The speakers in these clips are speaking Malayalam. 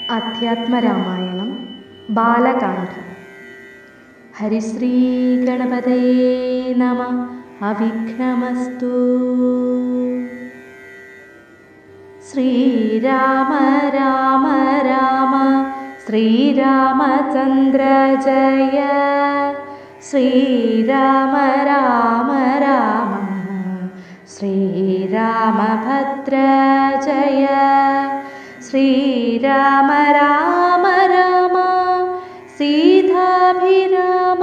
അധ്യാത്മരാമായണം ബാലകാണ്ഡം. ഹരിശ്രീ ഗണപതയേ നമഃ. അവിഘ്നമസ്തു. ശ്രീരാമ രാമ രാമ ശ്രീരാമചന്ദ്ര ജയ. ശ്രീരാമ രാമ രാമ ശ്രീരാമഭദ്ര ജയ. ശ്രീരാമ രാമ രാമ സീതാഭിരാമ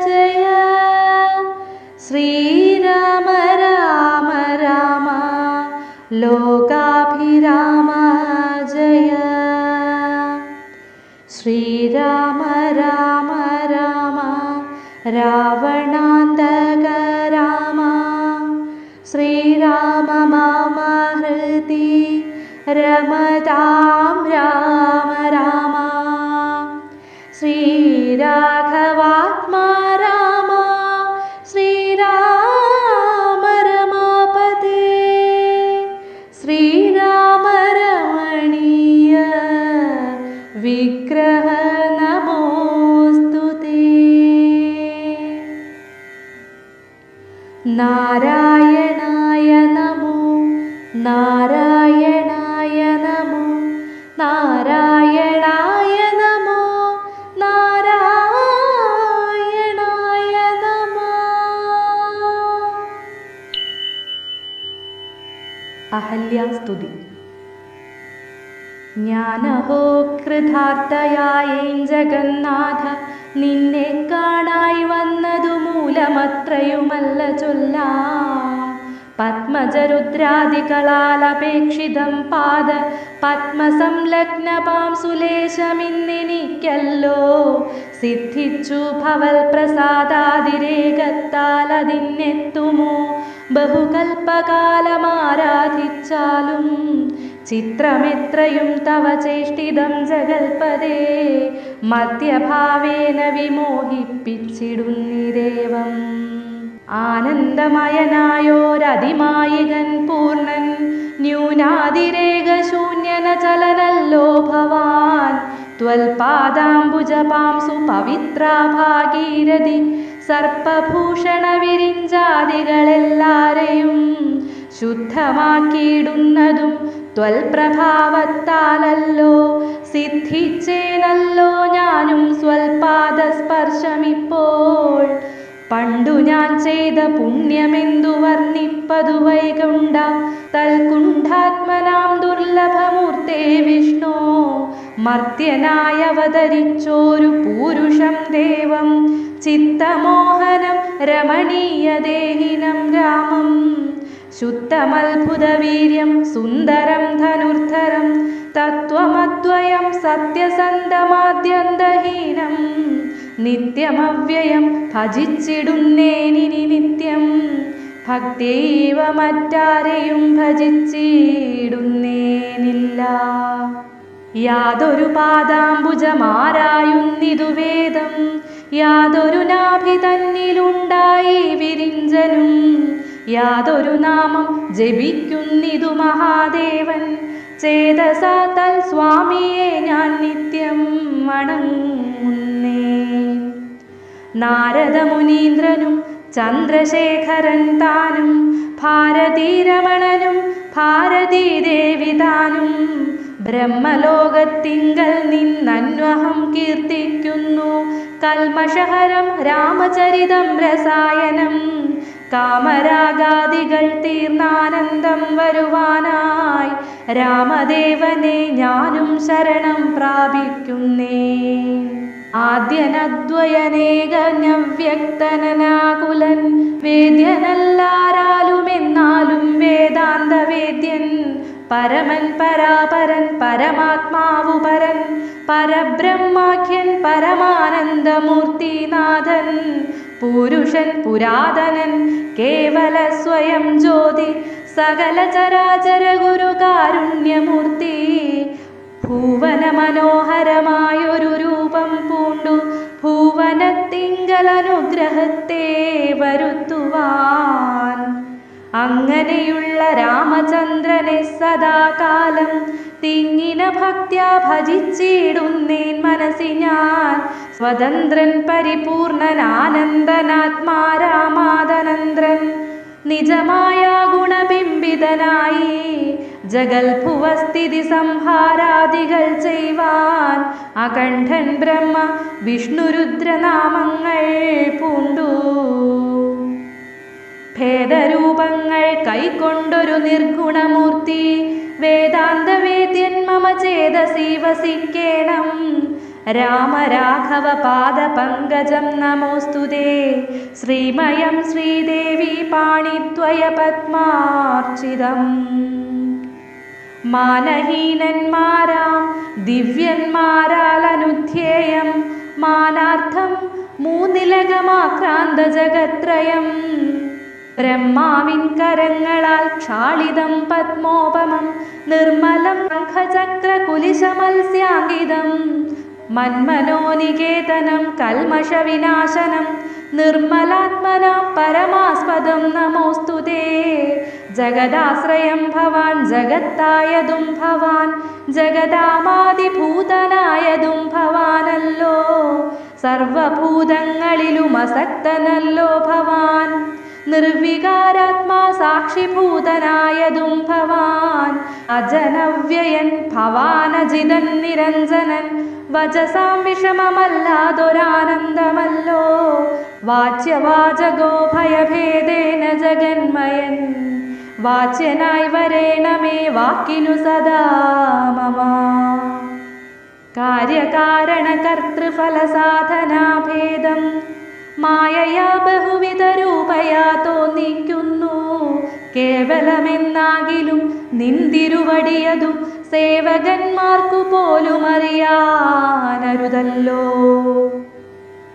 ജയ. ശ്രീരാമ രാമ രാമ ലോകാഭിരാമ ജയ. ശ്രീരാമ രാമ രാമ രാവണാന്തക രാമ. ശ്രീരാമ മമ ഹൃദി രമതാം രാമ രാമ. ശ്രീരാഘവാത്മാ രാമ ശ്രീരാമ രമാപതേ. ശ്രീരാമ രമണീയ വിഗ്രഹ നമോസ്തുതേ. നാരായണായ നമോ നാരായണായ നമോ നാരായണായ നമോ നാരായണായ നമോ. അഹല്യാസ്തുതി. ഞാനഹോ കൃതാർത്ഥയായേൻ ജഗന്നാഥ, നിന്നെ കാണായി വന്നതു മൂലമത്രയുമല്ല ചൊല്ലാം. പത്മജരുദ്രാദികളാലപേക്ഷിതം പാദ പത്മസംലഗ്നപാം സുലേശമിന്നെനിക്കല്ലോ സിദ്ധിച്ചു ഭവൽ പ്രസാദാതിരേകത്താൽ. അതിനെത്തുമോ ബഹുകൽപ്പകാലമാരാധിച്ചാലും ചിത്രമെത്രയും തവ ചേഷ്ടിതം ജഗൽപദേ. മധ്യഭാവേന വിമോഹിപ്പിച്ചിടുന്നിരേവം. ആനന്ദമയനായോരതിമായികൻ പൂർണ്ണൻ ന്യൂനാതിരേകശൂന്യന ചലനല്ലോ ഭവാൻ. ത്വൽപാദാംബുജപാംസു പവിത്രാ ഭാഗീരഥി സർപ്പഭൂഷണ വിരിഞ്ചാദികളെല്ലാരെയും ശുദ്ധമാക്കിയിടുന്നതും ത്വൽപ്രഭാവത്താലല്ലോ. സിദ്ധിച്ചേനല്ലോ ഞാനും സ്വൽപാദസ്പർശമിപ്പോൾ. പണ്ടു ഞാൻ ചെയ്ത പുണ്യമെന്തു വർണ്ണിപ്പതു വൈകുണ്ഠ തൽകുണ്ഠാത്മനാം ദുർലഭമൂർത്തേ വിഷ്ണു. മർത്യനായി അവതരിച്ചോരു പൂരുഷം ദേവം ചിത്തമോഹനം രമണീയദേഹിനം രാമം. ശുദ്ധമത്ഭുതവീര്യം സുന്ദരം ധനുർധരം തത്വമദ്വയം സത്യസന്ധമാദ്യന്തഹീനം. നിത്യമവ്യയം ഭജിച്ചിടുന്നേനിനി നിത്യം. ഭക്തിയൈവ മറ്റാരെയും ഭജിച്ചിടുന്നേനില്ല. യാതൊരു പാദാംബുജമാരായുന്നിതു വേദം, യാതൊരു നാഭി തന്നിലുണ്ടായി വിരിഞ്ചനും. യാതൊരു നാമം ജപിക്കുന്നിതു മഹാദേവൻ, ചേതസാ തൽ സ്വാമിയെ ഞാൻ നിത്യം വണങ്ങുന്നേ. നാരദ മുനീന്ദ്രനും ചന്ദ്രശേഖരൻ താനും ഭാരതീരമണനും ഭാരതീദേവി താനും. ബ്രഹ്മലോകത്തിങ്കൽ നിന്നന്വഹം കീർത്തിക്കുന്നു കൽമഷഹരം രാമചരിതം രസായനം. കാമരാഗാദികൾ തീർന്നാനന്ദം വരുവാനായി രാമദേവനെ ഞാനും ശരണം പ്രാപിക്കുന്നേ. ആദ്യനദ്വയനേകന്യവ്യക്തനനാകുലൻ വേദ്യനല്ലാരാലുമെന്നാലും വേദാന്തവേദ്യൻ. പരമൻ പരാപരൻ പരമാത്മാവു പരൻ പരബ്രഹ്മാഖ്യൻ പരമാനന്ദമൂർത്തിനാഥൻ. പുരുഷൻ പുരാതനൻ കേവല സ്വയം ജ്യോതി സകല ചരാചര ഗുരു കാരുണ്യമൂർത്തി. ഭൂവന മനോഹരമായൊരു രൂപം പൂണ്ടു ഭൂവനത്തിങ്കലനുഗ്രഹത്തെ വരുത്തുവാൻ. അങ്ങനെയുള്ള രാമചന്ദ്രനെ സദാകാലം തിങ്ങിന ഭക്ത്യാ ഭജിച്ചിടുന്നേൻ മനസ്സി ഞാൻ. സ്വതന്ത്രൻ പരിപൂർണൻ ആനന്ദനാത്മാ രാമാദനന്ദ്രൻ നിജമായ ഗുണബിംബിതനായി ജഗൽഭുവസ്ഥിതി സംഹാരാദികൾ ചെയ്വാൻ അകണ്ഠൻ ബ്രഹ്മ വിഷ്ണുരുദ്രനാമങ്ങൾ പൂണ്ടു. ഭേദരൂപങ്ങൾ കൈക്കൊണ്ടൊരു നിർഗുണമൂർത്തി വേദാന്തവേദ്യൻ മമ ചേതസി വസിക്കേണം. രാമരാഘവ പാദപങ്കജം നമോസ്തുതേ ശ്രീമയം ശ്രീദേവി പാണിദ്വയ പത്മാർച്ചിതം. മാനഹീനന്മാരാം ദിവ്യന്മാരാലനുധ്യേയം മാനാർത്ഥം മൂന്നിലകമാക്രാന്ത ജഗത്രയം. ബ്രഹ്മാവിൻ കരങ്ങളാൽ ക്ഷാളിതം പത്മോപമം നിർമ്മലം ശംഖചക്രകുലിശമത്സ്യാങ്കിതം. മന്മനോനികേതനം കൽമഷവിനാശനം നിർമ്മലാത്മനാം പരമാസ്പദം നമോസ്തുതേ. ജഗദാശ്രയം ഭവാൻ ജഗത്തായതും ഭവാൻ ജഗദാമാദിഭൂതനായതും ഭവാനല്ലോ. സർവഭൂതങ്ങളിലും അസക്തനല്ലോ ഭവാൻ. നിർവികാരാത്മാ സാക്ഷിഭൂതനായതും ഭവാൻ. അജനവ്യയൻ ഭവാനജിതൻ നിരഞ്ജനൻ വചസാം വിഷമമല്ലാതൊരാനന്ദമല്ലോ. വാച്യവാചകോ ഭയഭേദേന ജഗന്മയൻ വാച്യനായി വരേണമേ വാക്കിനു സദാ മമ. കാര്യകാരണ കർത്തൃഫലസാധനാഭേദം മായയാ ബഹുവിധ രൂപയാ തോന്നിക്കുന്നു. കേവലമെന്നാകിലും നിന്തിരുവടിയതു സേവകന്മാർക്കു പോലും അറിയാനരുതല്ലോ.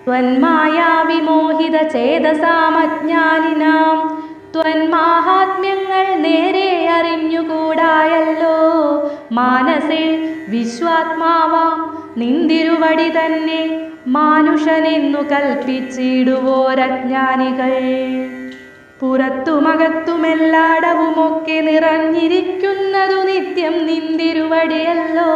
ത്വന്മായാ വിമോഹിത ചേതസാമജ്ഞാനിനാം ത്വന്മാഹാത്മ്യങ്ങൾ നേരെ അറിഞ്ഞുകൂടായല്ലോ. മാനസേ വിശ്വാത്മാവാം നിന്തിരുവടി തന്നെ മാനുഷനെന്നു കൽപ്പിച്ചിടുവോരജ്ഞാനികൾ. പുറത്തുമകത്തുമെല്ലാടവുമൊക്കെ നിറഞ്ഞിരിക്കുന്നതു നിത്യം നിന്തിരുവടിയല്ലോ.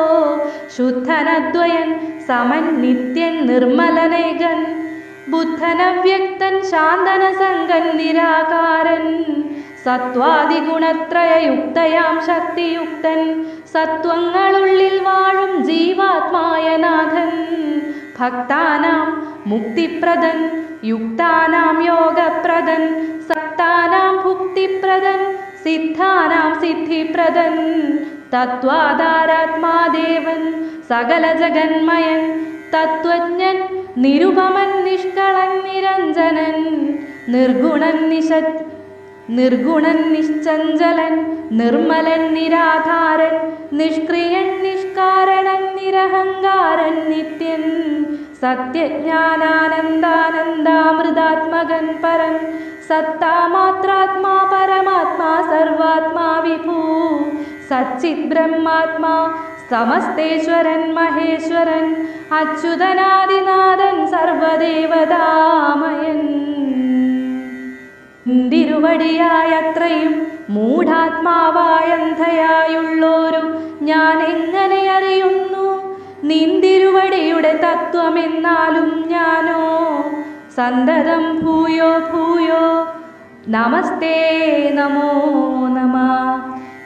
ശുദ്ധനദ്വയൻ സമൻ നിത്യൻ നിർമ്മലനേകൻ ബുദ്ധനവ്യക്തൻ ശാന്തനസംഗൻ നിരാകാരൻ. സത്വാദിഗുണത്രയയുക്തയാം ശക്തിയുക്തൻ സത്വങ്ങളുള്ളിൽ വാഴും ജീവാത്മായ നാഥൻ. ഭക്താനാം മുക്തിപ്രദൻ യുക്താനാം യോഗപ്രദൻ സക്താനാം ഭുക്തിപ്രദൻ സിദ്ധാനാം സിദ്ധിപ്രദൻ. തത്വാധാരാത്മാദേവൻ സകല ജഗന്മയൻ തത്വജ്ഞൻ നിരുപമൻ നിഷ്കളൻ നിരഞ്ജനൻ. നിർഗുണൻ നിശ്ചഞ്ചലൻ നിർമ്മലൻ നിരാധാരൻ നിഷ്ക്രിയൻ നിഷ്കാരണൻ നിരഹങ്കാരൻ നിത്യൻ. സത്യജ്ഞാനാനന്ദാനന്ദാമൃതാത്മകൻ പരൻ സത്താമാത്രാത്മാ പരമാത്മാ സർവാത്മാ വിഭൂ. സച്ചിത് ബ്രഹ്മാത്മാ സമസ്തേശ്വരൻ മഹേശ്വരൻ അച്യുതനാദിനാഥൻ സർവദേവതാമയൻ. തിരുവടിയായത്രയും മൂഢാത്മാവായന്ധയായുള്ളോരു ഞാൻ എങ്ങനെ അറിയുന്നു നിന്തിരുവടിയുടെ തത്വമെന്നാലും ഞാനോ. സന്തതം ഭൂയോ ഭൂയോ നമസ്തേ നമോ നമ.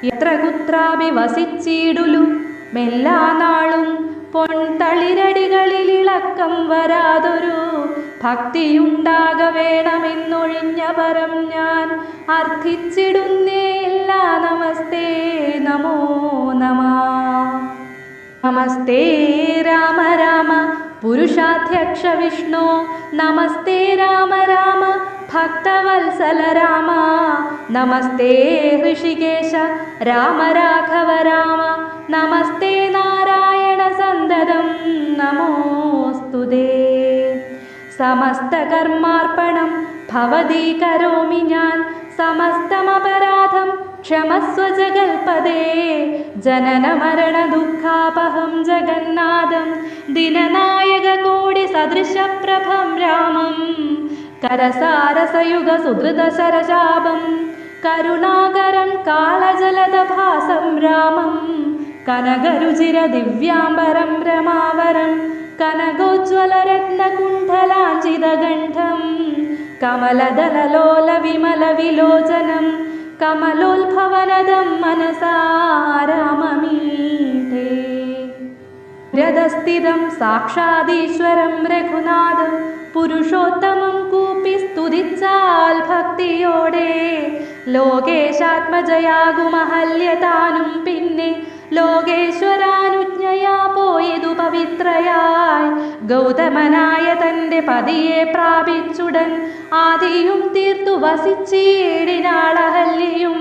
എത്ര കുത്രാപി വസിച്ചിടുലു മെല്ലാ നാളും പൊൻതളിരടികളിൽ ഇളക്കം വരാതൊരു ഭക്തിയുണ്ടാക വേണമെന്നൊഴിഞ്ഞ പരം ഞാൻ അർത്ഥിച്ചിടുന്നേ എല്ലാ. നമസ്തേ നമോ നമ. നമസ്തേ രാമ രാമ പുരുഷാധ്യക്ഷ വിഷ്ണു. നമസ്തേ രാമ രാമ ഭക്തവത്സല രാമ. നമസ്തേ ഋഷികേശ രാമ രാഘവ രാമ. നമസ്തേ നാരായണ സന്തതം നമോസ്തുതേ. സമസ്ത കർമാർപ്പണം ഭവതീ കരോമി ഞാൻ. സമസ്തമപരാധം ക്ഷമസ്വ ജഗൽപദേ. ജനന മരണ ദുഃഖാപഹം ജഗന്നാഥം ദിനനായക കോടി സദൃശപ്രഭം രാമം. കരസാരസയുഗ സുഹൃത ശരശാപം കരുണാകരം കാളജലദഭാസം രാമം. കനകരുചിര ദിവ്യാംബരം രമാവരം കനകോജ്വലരത്നകുണ്ഠലാഞ്ചിതഗണ്ഠം കമലദലലോല വിമല വിലോചനം കമലോത്ഭവനദം മനസാ രാമമീഠേ. രഥസ്ഥിതം സാക്ഷാദീശ്വരം രഘുനാഥം പുരുഷോത്തമം കൂപ്പി സ്തുതിച്ചാൽ ഭക്തിയോടെ ലോകേശാത്മജയാകുമഹല്യതാനും പിന്നെ ലോകേശ്വരാനുജ്ഞയാ പോയതു പവിത്രയായി ഗൗതമനായ തൻ്റെ പതിയെ പ്രാപിച്ചുടൻ ആദിയും തീർത്തു വസിച്ചിടിനാളഹല്യയും.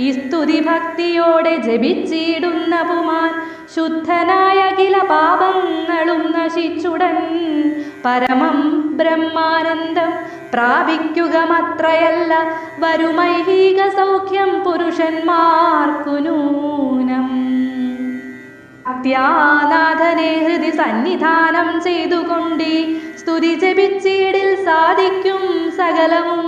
ഈ സ്തുതി ഭക്തിയോടെ ജപിച്ചിടുന്ന പുമാൻ ശുദ്ധനായ കില പാപങ്ങളും നശിച്ചുടൻ പരമം ബ്രഹ്മാനന്ദം പ്രാപിക്കുക മാത്രയല്ല വരുമൈഹിക സൗഖ്യം പുരുഷന്മാർക്കു നൂനം. ഭക്ത്യാനാഥനെ ഹൃദി സന്നിധാനം ചെയ്തുകൊണ്ടേ സ്തുതി ജപിച്ചിടിൽ സാധിക്കും സകലവും.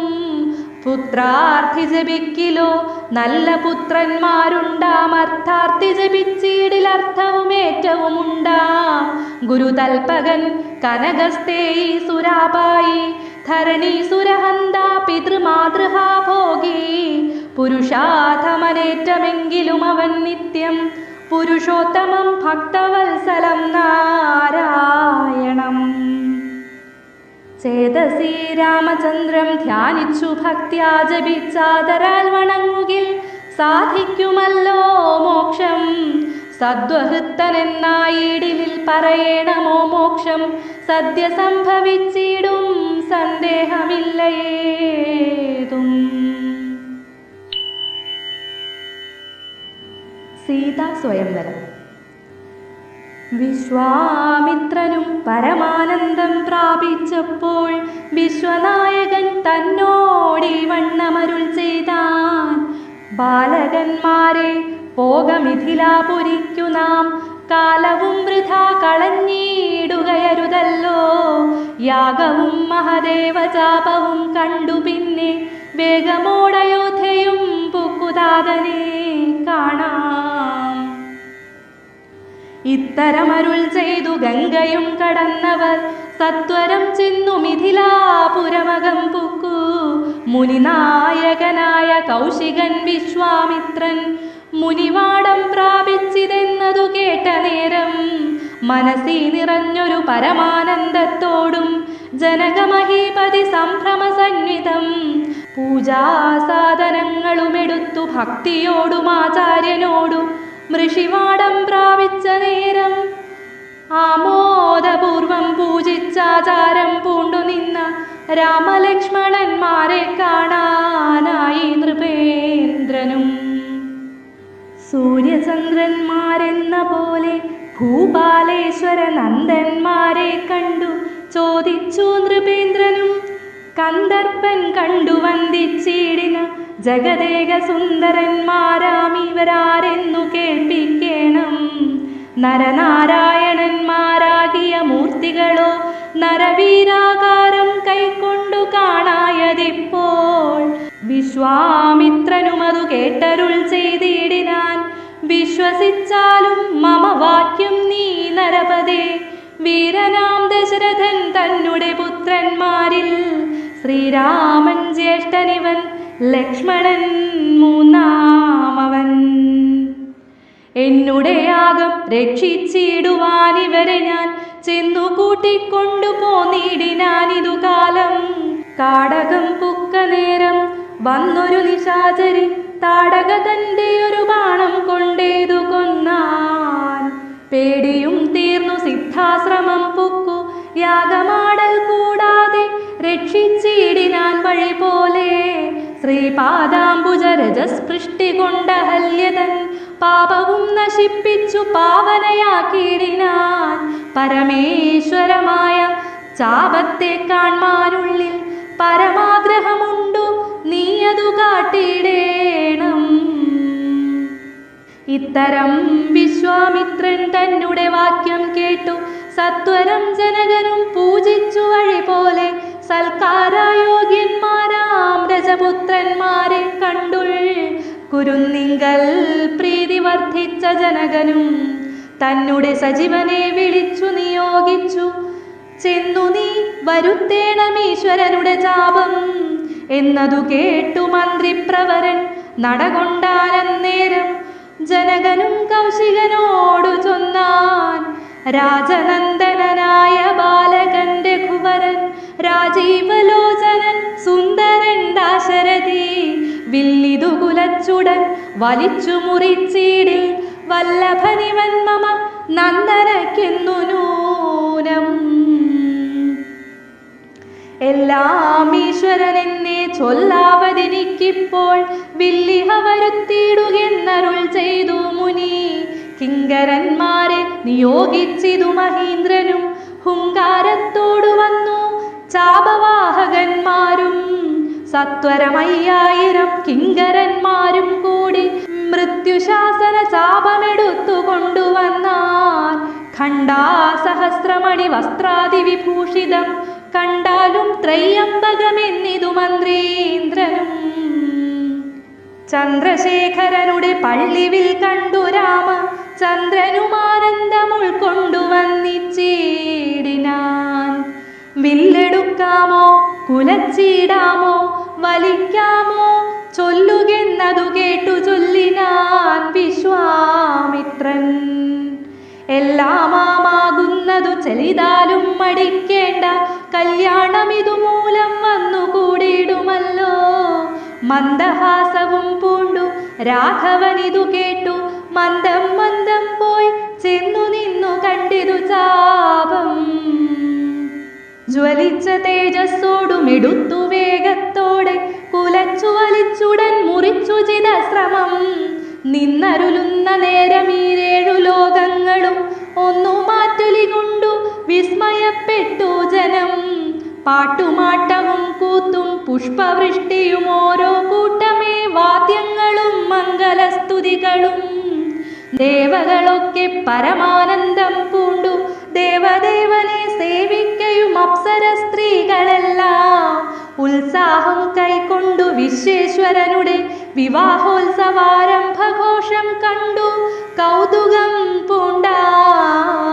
പുത്രാർത്ഥി ജപിക്കിലോ നല്ല പുത്രന്മാരുണ്ടാം അർത്ഥാർത്ഥി ജപിച്ചിടിൽ അർത്ഥവും ഏറ്റവും ഉണ്ടാം. ഗുരുതൽപകൻ കനകസ്തേയി സുരാപായി ധരണി സുരഹന്ത പിതൃമാതൃഹാ ഭോഗി പുരുഷാധമനേറ്റമെങ്കിലും അവൻ നിത്യം പുരുഷോത്തമം ഭക്തവത്സലം നാരായണം. ചേതസി രാമചന്ദ്രം ധ്യാനിച്ചു ഭക്ത്യാ ജപിച്ചാദരാൽ വണങ്ങുകിൽ സാധിക്കുമല്ലോ മോക്ഷം. സദ്വഹൃത്തനെന്നായിടിലിൽ പറയണമോ മോക്ഷം സദ്യ സംഭവിച്ചിടും സന്ദേഹമില്ലേതും. സീതാ സ്വയംവരം. വിശ്വാമിത്രനും പരമാനന്ദം പ്രാപിച്ചപ്പോൾ വിശ്വനായകൻ തന്നോടി വണ്ണമരുൾ ചെയ്താൻ. ബാലകന്മാരെ പോക മിഥിലാപുരിക്കു നാം കാലവും വൃഥാ കളഞ്ഞിടുകയരുതല്ലോ. യാഗവും മഹദേവജാപവും കണ്ടു പിന്നെ വേഗമോടയോധ്യയും പുക്കുതാതനെ കാണാം. ഇത്തരമരുൾ ചെയ്തു ഗംഗയും കടന്നവർ സത്വരം ചെന്നു മിഥിലാപുരമകം പുക്കു. മുനിനായകനായ കൗശികൻ വിശ്വാമിത്രൻ മുനിവാടം പ്രാപിച്ചിതെന്നതു കേട്ട നേരം മനസ്സി നിറഞ്ഞൊരു പരമാനന്ദത്തോടും ജനകമഹീപതി സംഭ്രമസന്നിധം പൂജാസാധനങ്ങളുമെടുത്തു ഭക്തിയോടും ആചാര്യനോടും ഋഷിവാടം പ്രാപിച്ച നേരം ആമോദപൂർവം പൂജിച്ചാചാരം പൂണ്ടു നിന്ന രാമലക്ഷ്മണന്മാരെ കാണാനായി നൃപേന്ദ്രനും. സൂര്യചന്ദ്രന്മാരെന്ന പോലെ ഭൂപാലേശ്വര നന്ദന്മാരെ കണ്ടു ചോദിച്ചു നൃപേന്ദ്രനും. കന്ദർപ്പൻ കണ്ടു വന്ദിച്ചിടിന ജഗദേക സുന്ദരന്മാരാമിവരാരെന്നു കേൾപ്പിക്കണം. നരനാരായണന്മാരാകിയ മൂർത്തികളോ നരവീരാകാരം കൈക്കൊണ്ടു കാണായതിപ്പോൾ. വിശ്വാമിത്രനുമതു കേട്ടരുൾ ചെയ്തിടിനാൻ. വിശ്വസിച്ചാലും മമ വാക്യം നീ നരപദേ. വീരനാം ദശരഥൻ തന്നുടെ പുത്രന്മാരിൽ ശ്രീരാമൻ ജ്യേഷ്ഠനിവൻ ലക്ഷ്മണൻ മൂന്നാമവൻ. എന്നുടെ യാഗം രക്ഷിച്ചിടുവാനിവരെ ഞാൻ ചെന്നു കൂട്ടിക്കൊണ്ടു പോന്നിടിനാനിതു കാലം. കാടകം പുക്ക നേരം വന്നൊരു നിശാചരി താടക തൻ്റെ ഒരു ബാണം കൊണ്ടേതു കൊന്നാൻ. പേടിയും തീർന്നു സിദ്ധാശ്രമം പുക്കു യാഗമാടൽ കൂടാതെ രക്ഷിച്ചിടിനാൻ വഴി പോലെ. ശ്രീപാദാംബുജ രജസ്പൃഷ്ടി കൊണ്ടഹല്യതൻ പാപവും നശിപ്പിച്ചു പാവനയാക്കിയിടിനാൻ. പരമേശ്വരമായ ചാപത്തെ കാൺമാനുള്ളിൽ പരമാഗ്രഹമുണ്ടു നീയതു കാട്ടിടേണം. ഇത്തരം വിശ്വാമിത്രൻ തന്നുടെ വാക്യം കേട്ടു സത്വരം ജനകനും പൂജിച്ചു വഴി പോലെ. സൽക്കാരയോഗ്യന്മാരാം രജപുത്രന്മാരെ കണ്ടുൾ കുരുന്നിങ്കൽ പ്രീതി വർദ്ധിച്ച ജനകനും തന്നെ സജീവനെ വിളിച്ചു നിയോഗിച്ചു. ചെന്നു നീ വരുത്തേണമീശ്വരനുടെ ചാപം എന്നതു കേട്ടു മന്ത്രിപ്രവരൻ നടകൊണ്ടാനന്നേരം. ജനകനും കൗശികനോടു ചൊന്നാൻ രാജനന്ദനായ ബാലകൻ രഘുവരൻ രാജീവലോചനൻ സുന്ദരൻ ദാശരഥി വില്ലിതു കുലച്ചുടൻ വലിച്ചു മുറിച്ചീടിൽ വല്ലഭനിവൻ മമ നന്ദനക്കെന്നു നൂനം. എല്ലാം ഈശ്വരൻ എന്നെ ചൊല്ലാവതിനിക്കിപ്പോൾ വില്ലിഹ വരുത്തിയിടുകെന്നരുൾ ചെയ്തു മുനി. കിങ്കരന്മാരെ നിയോഗിച്ചിതു മഹീന്ദ്രനും ഹുങ്കാരത്തോടു വന്നു ചാപവാഹകന്മാരും സത്വരമയ്യായിരം കിങ്കരന്മാരും കൂടി മൃത്യുശാസന ചാപമെടുത്തു കൊണ്ടുവന്നാർ. ഖണ്ഡാസഹസ്രമണി വസ്ത്രാദി വിഭൂഷിതം കണ്ടാലും ത്രയംബകമെന്നിതു മന്ത്രീന്ദ്രനും. ചന്ദ്രശേഖരനുടെ പള്ളിവിൽ കണ്ടു രാമ ചന്ദ്രനുമാനന്ദം ഉൾക്കൊണ്ടുവന്നിച്ചീടിനാൻ. വില്ലെടുക്കാമോ കുലച്ചിടാമോ വലിക്കാമോ ചൊല്ലുകെന്നതു കേട്ടു ചൊല്ലിനാൻ വിശ്വാമിത്രൻ. എല്ലാമാകുന്നതു ചെലിതാലും മടിക്കേണ്ട കല്യാണമിതു മൂലം വന്നു കൂടിയിടുമല്ലോ. മന്ദഹാസവും പൂണ്ടു രാഘവനിതു കേട്ടു മന്ദം മന്ദം പോയി ചെന്നു നിന്നു കണ്ടിതു ചാപം. ജ്വലിച്ച തേജസ്സോടുമെടുത്തു വേഗത്തോടെ കുലച്ചു വലിച്ചുടൻ മുറിച്ചു ചിതശ്രമം. നിന്നരുളുന്ന നേരമീരേഴു ലോകങ്ങളും ഒന്നു മാറ്റൊലി കൊണ്ടു വിസ്മയപ്പെട്ടു ജനം. പാട്ടുമാട്ടവും കൂത്തും പുഷ്പവൃഷ്ടിയും ഓരോ കൂട്ടമേ വാദ്യങ്ങളും മംഗലസ്തുതികളും. ദേവകളൊക്കെ പരമാനന്ദം പൂണ്ടു ദേവദേവനെ സേവിക്കയും അപ്സര സ്ത്രീകളെല്ലാം ഉത്സാഹം കൈക്കൊണ്ടു വിശ്വേശ്വരനുടെ വിവാഹോത്സവാരംഭഘോഷം കണ്ടു കൗതുകം പൂണ്ടാർ.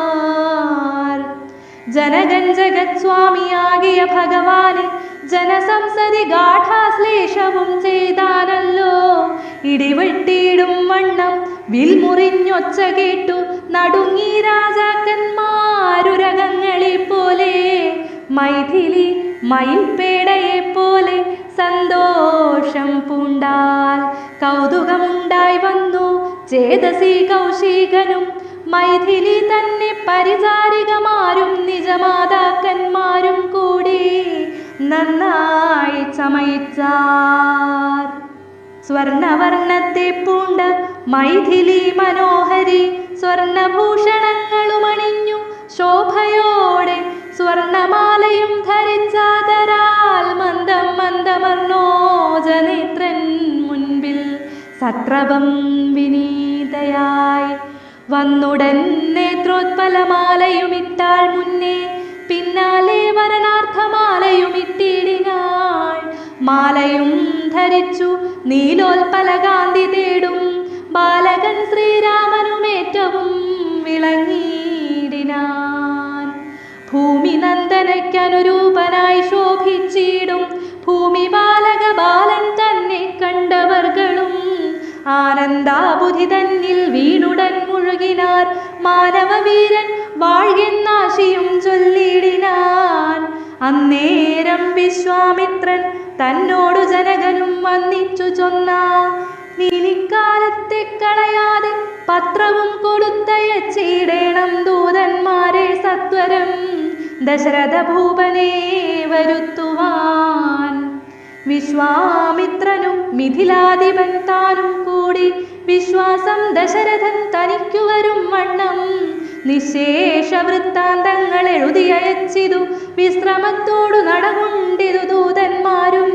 ജനകൻ ജഗത് സ്വാമിയാകിയ ഭഗവാനെ ജനസംസതി ഗാഠാശ്ലേഷവും ചെയ്താനല്ലോ. ഇടിവെട്ടിയിടും വണ്ണം വിൽമുറിഞ്ഞൊച്ച കേട്ടു നടുങ്ങി രാജാക്കന്മാരുരകങ്ങളെ പോലെ. മൈഥിലി മയിൽപേടയെ പോലെ സന്തോഷം പൂണ്ടാൽ കൗതുകമുണ്ടായി വന്നു ചേതസി കൗശികനും. മൈഥിലി തന്നെ പരിചാരികമാരും നിജമാതാക്കന്മാരും കൂടി നന്നായി ചമയിച്ചാർ. സ്വർണവർണ്ണത്തെ പൂണ്ട മൈഥിലി മനോഹരി സ്വർണഭൂഷണങ്ങളും അണിഞ്ഞു ശോഭയോടെ സ്വർണമാലയും ധരിച്ചാദരാൽ മന്ദം മന്ദമർണോജനേത്രൻ മുൻപിൽ സത്രപം വിനീതയായി വന്നുടൻ നേത്രോത്പലമാലയുമിട്ടാൾ മുന്നേ. പിന്നാലെ വരണാർത്ഥമാലയുമിട്ടിടിനാൾ. മാലയും ധരിച്ചു നീലോൽപലകാന്തി തേടും ബാലകൻ ശ്രീരാമനുമേറ്റവും വിളങ്ങിയിടിനാൻ. ഭൂമി നന്ദനയ്ക്കനുരൂപനായി ശോഭിച്ചിടും ഭൂമി ബാലക ബാലൻ തന്നെ കണ്ടവർകളും ആനന്ദാബുധി തന്നിൽ വീണുടൻ മുഴുകിനാർ. മാനവവീരൻ വാഴ്കെന്നാശിയും ചൊല്ലിടിനാൻ. അന്നേരം വിശ്വാമിത്രൻ തന്നോടു ജനകനും വന്നിച്ചു ചൊന്നാൻ. നീനിക്കാലത്തെ കളയാതെ പത്രവും കൊടുത്തയച്ചിടേണം ദൂതന്മാരെ സത്വരം ദശരഥ ഭൂപനെ വരുത്തുവാൻ. വിശ്വാമിത്രനും മിഥിലാധിപൻ താനും കൂടി വിശ്വാസം ദശരഥൻ തനിക്കു വരും വണ്ണം നിശേഷ വൃത്താന്തങ്ങൾ എഴുതിയയച്ചിതു. വിശ്രമത്തോടു നടകൊണ്ടിതു ദൂതന്മാരും.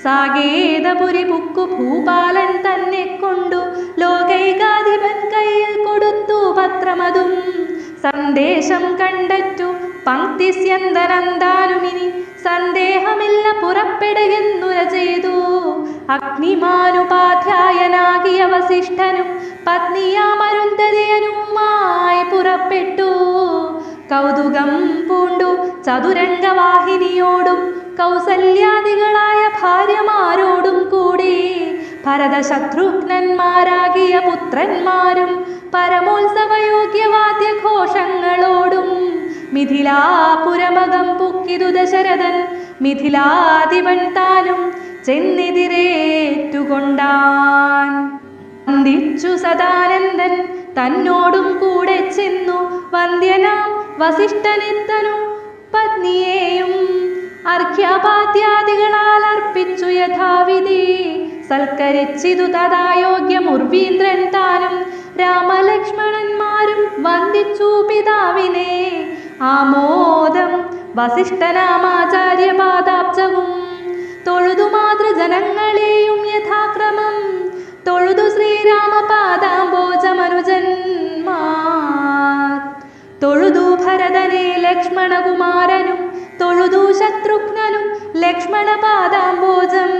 സാകേതപുരി പുക്കു ഭൂപാലൻ തന്നെ കൊണ്ടു ലോകൈകാധിപൻ കയ്യിൽ കൊടുത്തു പത്രമതും. സന്ദേശം കണ്ടറ്റു പങ്ക്തിസ്യന്തനന്താനുമിനി സന്ദേഹമില്ല പുറപ്പെടുകെന്നുര ചെയ്തു. അഗ്നിമാനുപാധ്യായനാകിയ വസിഷ്ഠനും പത്നിയാമരുന്ധതിയനുമായി പുറപ്പെട്ടു. കൗതുകം പൂണ്ടു ചതുരംഗവാഹിനിയോടും കൗസല്യാദികളായ ഭാര്യമാരോടും കൂടി ഭരതശത്രുഘ്നന്മാരാകിയ പുത്രന്മാരും പരമോത്സവയോഗ്യവാദ്യഘോഷങ്ങളോടും മിഥിലാപുരമകം പുക്കിതു ദശരഥൻ മിഥിലാധിപൻ താനും ചെന്നെതിരേറ്റുകൊണ്ടാൻ. വന്ദിച്ചു സദാനന്ദൻ തന്നോടും കൂടെ ചെന്നു വന്ദ്യനാം വസിഷ്ഠനെത്തനു പത്നിയെയും അർഘ്യപാദ്യാദികളാൽ അർപ്പിച്ചു യഥാവിധി സൽക്കരിച്ചിതു തഥായോഗ്യം ഉർവീന്ദ്രൻ താനും രാമലക്ഷ്മണന്മാരും വന്ദിച്ചു പിതാവിനെ. ആമോദം വസിഷ്ഠനാമാചാര്യപാദാബ്ജവും തൊഴുതു മാതൃജനങ്ങളെയും യഥാക്രമം തൊഴുതു ശ്രീരാമപാദാംബോജമനുജന്മാർ തൊഴുതു ഭരതനെ ലക്ഷ്മണകുമാരനും തൊഴുതു ശത്രുഘ്നനും ലക്ഷ്മണപാദാംബോജം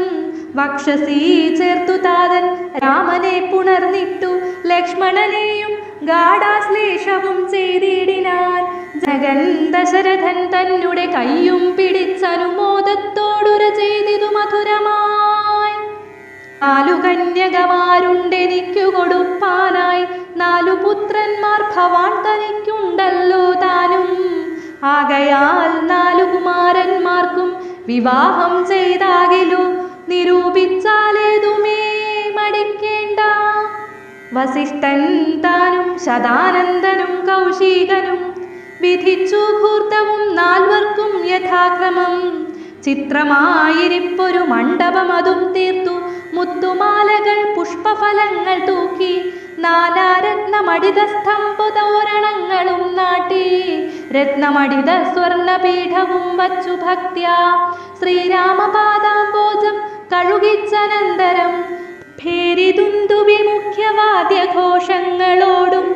വക്ഷസി ചേർത്തു താതൻ രാമനെ പുണർന്നിട്ടു ലക്ഷ്മണനെയും ഗാഢാശ്ലേഷവും ചെയ്തിടിനാൻ. ജഗൻ ദശരഥൻ തന്നെ കയ്യും പിടിച്ചനുമോദത്തോടുര ചെയ്തിതു മധുരമായി. 4 കന്യകമാരുണ്ടെനിക്കു കൊടുപ്പാനായി 4 പുത്രന്മാർ ഭവാൻ തനിക്കുണ്ടല്ലോ താനും. ആകയാൽ 4 കുമാരന്മാർക്കും വിവാഹം ചെയ്താകിലു നിരൂപിച്ചാലേതുമേ മടിക്കേണ്ട. വസിഷ്ഠൻ താനും ശതാനന്ദനും കൗശികനും വിധിച്ചു ഘൂർത്തവും 4 യഥാക്രമം. ചിത്രമായിരിപ്പൊരു മണ്ഡപം അതും തീർത്തു മുത്തുമാലകൾ പുഷ്പഫലങ്ങൾ തൂക്കി നാനാരത്നമടിത സ്തംഭതോരണങ്ങളും നാട്ടി രത്നമടിത സ്വർണപീഠവും വച്ചു ഭക്ത്യാ ശ്രീരാമപാദാംബോജം കഴുകിച്ചനന്തരം ഭേരിതുന്തുബി മുഖ്യവാദ്യഘോഷങ്ങളോടും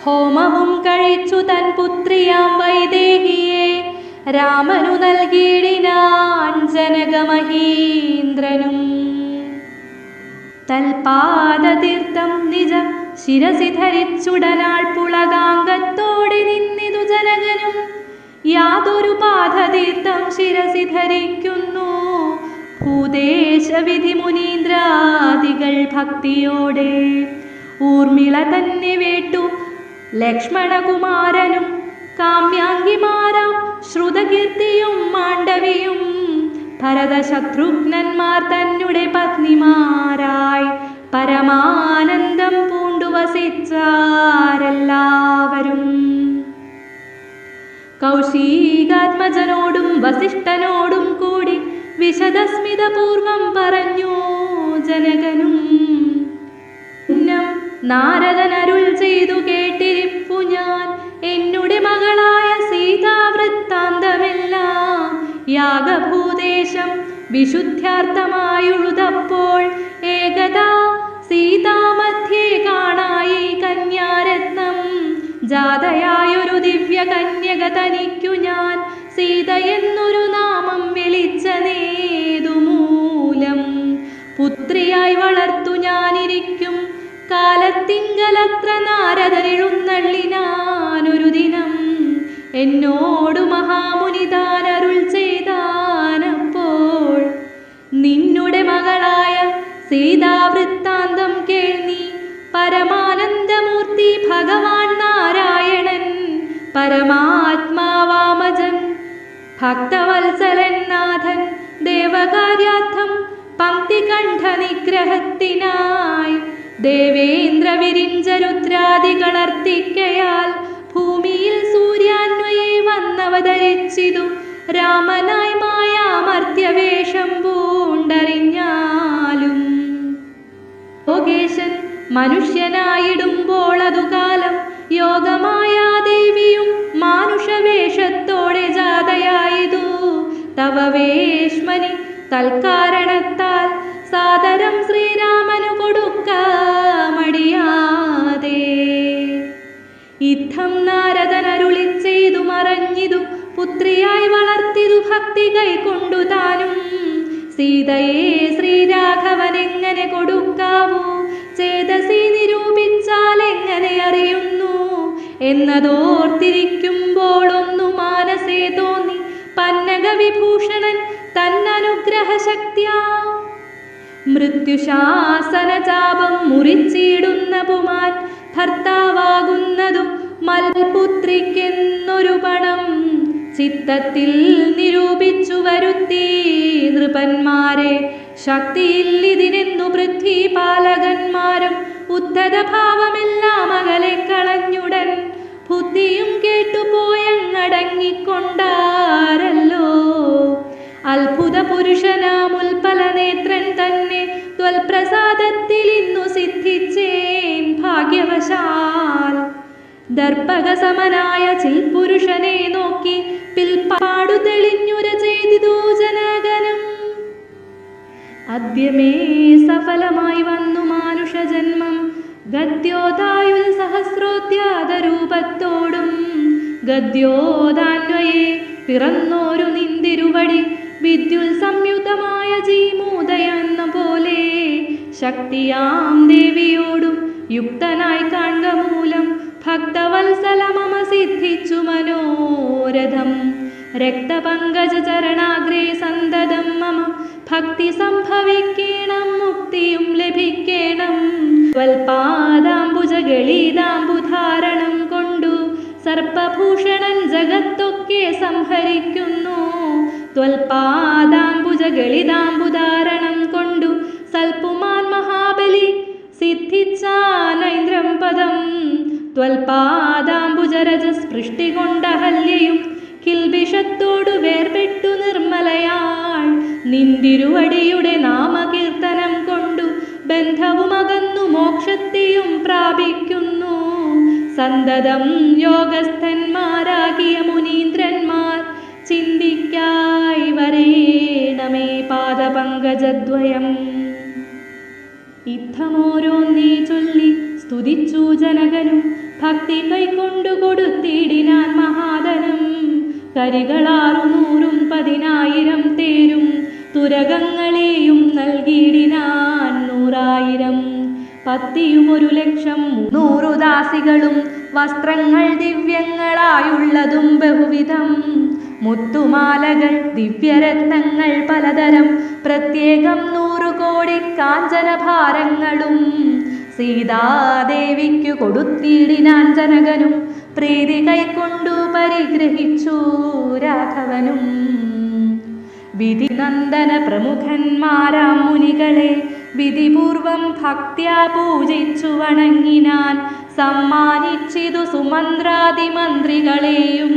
ഹോമവും കഴിച്ചു തൻ പുത്രിയാം വൈദേഹിയെ രാമനു നൽകിയിടിനാൻ ജനകമഹീന്ദ്രനും. തൽപാദതീർത്ഥം നിജ ശിരസി ധരിച്ചുടനാൾ പുളകാംഗത്തോടെ നിന്നിതു ജനകനും. യാതൊരു പാദതീർത്ഥം ശിരസി ധരിക്കുന്നു ഭൂദേശവിധി മുനീന്ദ്രാദികൾ ഭക്തിയോടെ. ഊർമിള തന്നെ വേട്ടു ലക്ഷ്മണകുമാരനും കാമ്യാംഗിമാരാം ശ്രുതകീർത്തിയും മാണ്ഡവിയും ഭരതശത്രുഘ്നന്മാർ തന്നെ പത്നിമാരായി പരമാനന്ദം പൂണ്ടു വസിച്ചാരെല്ലാവരും. കൗശികാത്മജനോടും വസിഷ്ഠനോടും കൂടി വിശദസ്മിതപൂർവം പറഞ്ഞു ജനകനും. നാരദനരുൾ ചെയ്തു കേട്ടിരിപ്പു ഞാൻ എന്നുടെ മകളായ സീതാവൃത്താന്തമെല്ലാം. യാഗഭൂദേശം വിശുദ്ധ്യാർത്ഥമായുഴുതപ്പോൾ ഏകദാ സീതാമധ്യേ കാണായി കന്യാരത്നം. ജാതയായൊരു ദിവ്യ കന്യക തനിക്കു ഞാൻ സീതയെന്നൊരു നാമം വിളിച്ച നേതുമൂലം. പുത്രിയായി വളർത്തു ഞാനിരിക്കും കാലത്തിങ്കലത്ര നാരദനെഴുന്നള്ളിനാനൊരു ദിനം. എന്നോടു മഹാമുനിതാനരുൾ ചെയ്താനപ്പോൾ നിന്നുടെ മകളായ സീതാവൃത്താന്തം കേൾനീ. പരമാനന്ദമൂർത്തി ഭഗവാൻ നാരായണൻ പരമാത്മാവാമജൻ ഭക്തവത്സലൻ നാഥൻ ദേവകാര്യാർത്ഥം പങ്ക്തികണ്ഠ നിഗ്രഹത്തിനായി ദേവേന്ദ്ര വിരിഞ്ചരുദ്രാദികളർത്തിക്കയാൽ ഭൂമിയിൽ സൂര്യാന്വയെ വന്നവതരിച്ചിതു. രാമനായി മായാമർത്യവേഷം പൂണ്ടറിഞ്ഞാലും യോഗേശൻ മനുഷ്യനായിടുമ്പോൾ അതുകാലം യോഗമായാദേവിയും മാനുഷവേഷത്തോടെ ജാതയായതു. തവ വേശ്മനി തൽക്കാരണത്താൽ സാദരം ശ്രീരാമനു കൊടുക്ക മടിയാതെ. ഇത്തം നാരദനരുളി ചെയ്തു മറഞ്ഞിതു പുത്രിയായി വളർത്തിതു ഭക്തി കൈക്കൊണ്ടു താനും. സീതയെ ശ്രീരാഘവൻ എങ്ങനെ കൊടുക്കാവൂ, ചേതസി നിരൂപിച്ചാൽ എങ്ങനെ അറിയുന്നു എന്നതോർത്തിരിക്കുമ്പോൾ ഒന്നു മാനസേ തോന്നി പന്നക വിഭൂഷണൻ തന്നനുഗ്രഹ ശക്തിയാ. മൃത്യുശാസന ചാപം മുറിച്ചിടുന്ന പുമാൻ ഭർത്താവാകുന്നതു മൽപുത്രിക്കെന്നൊരു പണം ചിത്തത്തിൽ നിരൂപിച്ചു വരുത്തി നൃപന്മാരെ. ശക്തിയില്ലിതിനെന്നു പൃഥ്വിപാലകന്മാരും ഉദ്ധത ഭാവമെല്ലാം അകലെ കളഞ്ഞുടൻ ബുദ്ധിയും കേട്ടുപോയങ്ങടങ്ങിക്കൊണ്ടാരല്ലോ. അത്ഭുത പുരുഷനാമുൽപ്പല നേത്രൻ തന്നെ ത്വൽപ്രസാദത്തിൽ ഇന്നു സിദ്ധിച്ചേൻ ഭാഗ്യവശാൽ. ദർപ്പകസമനായ ചിൽപുരുഷനെ നോക്കി പിൽപ്പാടു തെളിഞ്ഞുര ചെയ്തിതു ജനകനും. അദ്യമേ സഫലമായി വന്നു മാനുഷജന്മം ഗദ്യോദായുൽ സഹസ്രോദ്യാതരൂപത്തോടും. ഗദ്യോദാന്വയെ പിറന്നോരു നിന്തിരുവടി വിദ്യുൽ സംയുതമായ ജീമൂദയെന്ന പോലെ ശക്തിയാം ദേവിയോടും യുക്തനായി കാൺക മൂലം ഭക്തവത്സല മമ സിദ്ധിച്ചു മനോരഥം. രക്തപങ്കജ ചരണാഗ്രേ സന്തതം മമ ഭക്തി സംഭവിക്കേണം, മുക്തിയും ലഭിക്കേണം. ത്വൽപാദാംബുജഗളീതാംബുധാരണം കൊണ്ടു സർപ്പഭൂഷണൻ ജഗത്തൊക്കെ സംഹരിക്കുന്നു. ത്വൽപാദാംബുജഗളിതാംബുധാരണം കൊണ്ടു സൽപുമാൻ മഹാബലി സിദ്ധിച്ചാനൈന്ദ്രം പദം. ത്വൽപാദാംബുജരജസ്പൃഷ്ടി കൊണ്ടഹല്യയും കിൽബിഷത്തോടു വേർപെട്ടു നിർമ്മലയാൾ. നിന്തിരുവടിയുടെ നാമകീർത്തനം കൊണ്ടു ബന്ധവുമകന്നു മോക്ഷത്തെയും പ്രാപിക്കുന്നു. സന്തതം യോഗസ്ഥന്മാരാകിയ മുനീന്ദ്രന്മാർ ചിന്തിക്കായി വരേണമേ പാദപങ്കജദ്വയം. ഇത്തമോരോന്നീ ചൊല്ലി സ്തുതിച്ചു ജനകനും ഭക്തി കൈക്കൊണ്ടു കൊടുത്തിടിനാൻ മഹാധനം. കരികളാറുനൂറും 10,000 തേരും തുരകങ്ങളെയും നൽകിയിടിനാൻ 100,000. പത്തിയും 1,00,000 ദാസികളും വസ്ത്രങ്ങൾ ദിവ്യങ്ങളായുള്ളതും ബഹുവിധം. മുത്തുമാലകൾ ദിവ്യരത്നങ്ങൾ പലതരം പ്രത്യേകം 100 കോടി കാഞ്ചനഭാരങ്ങളും സീതാദേവിക്കു കൊടുത്തിടിനാൻ ജനകനും. പ്രീതി കൈക്കൊണ്ടു പരിഗ്രഹിച്ചു രാഘവനും. വിധിനന്ദന പ്രമുഖന്മാരാം മുനികളെ വിധിപൂർവം ഭക്ത്യാ പൂജിച്ചു വണങ്ങിനാൻ. സമ്മാനിച്ചിതു സുമന്ത്രാദിമന്ത്രികളെയും.